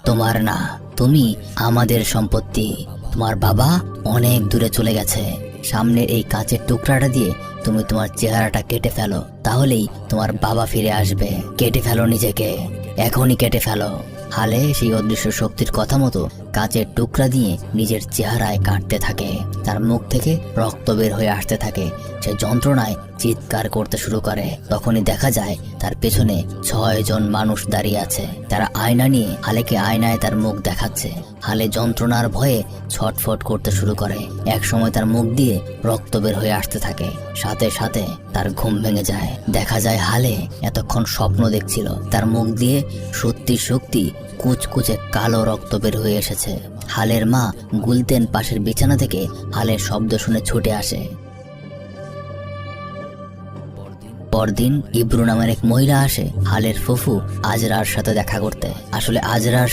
তোমার না, তুমি আমাদের সম্পত্তি। তোমার বাবা অনেক দূরে চলে গেছে। সামনের এই কাঁচের টুকরাটা দিয়ে তুমি তোমার চেহারাটা কেটে ফেলো, তাহলেই তোমার বাবা ফিরে আসবে। কেটে ফেলো নিজেকে, এখনই কেটে ফেলো। হালে সেই অদৃশ্য শক্তির কথা মতো কাঁচের টুকরা দিয়ে নিজের চেহারায় কাটতে থাকে। তার মুখ থেকে রক্ত বের হয়ে আসতে থাকে। সে যন্ত্রণায় চিৎকার করতে শুরু করে। তখনই দেখা যায় তার পেছনে 6 জন মানুষ দাঁড়িয়ে আছে। তারা আয়না নিয়ে হালেকে আয়নায় তার মুখ দেখাচ্ছে। হালে যন্ত্রণার ভয়ে ছটফট করতে শুরু করে। এক সময় তার মুখ দিয়ে রক্ত বের হয়ে আসতে থাকে। সাথে সাথে তার ঘুম ভেঙে যায়। দেখা যায় হালে এতক্ষণ স্বপ্ন দেখছিল। তার মুখ দিয়ে সত্যি সত্যি কুচকুচে কালো রক্ত বের হয়ে এসেছে। হালের মা গুলতেন পাশের বিছানা থেকে হালের শব্দ শুনে ছুটে আসে। পরদিন ইব্রু নামের এক মহিলা আসে হালের ফুফু আজরার সাথে দেখা করতে। আসলে আজরার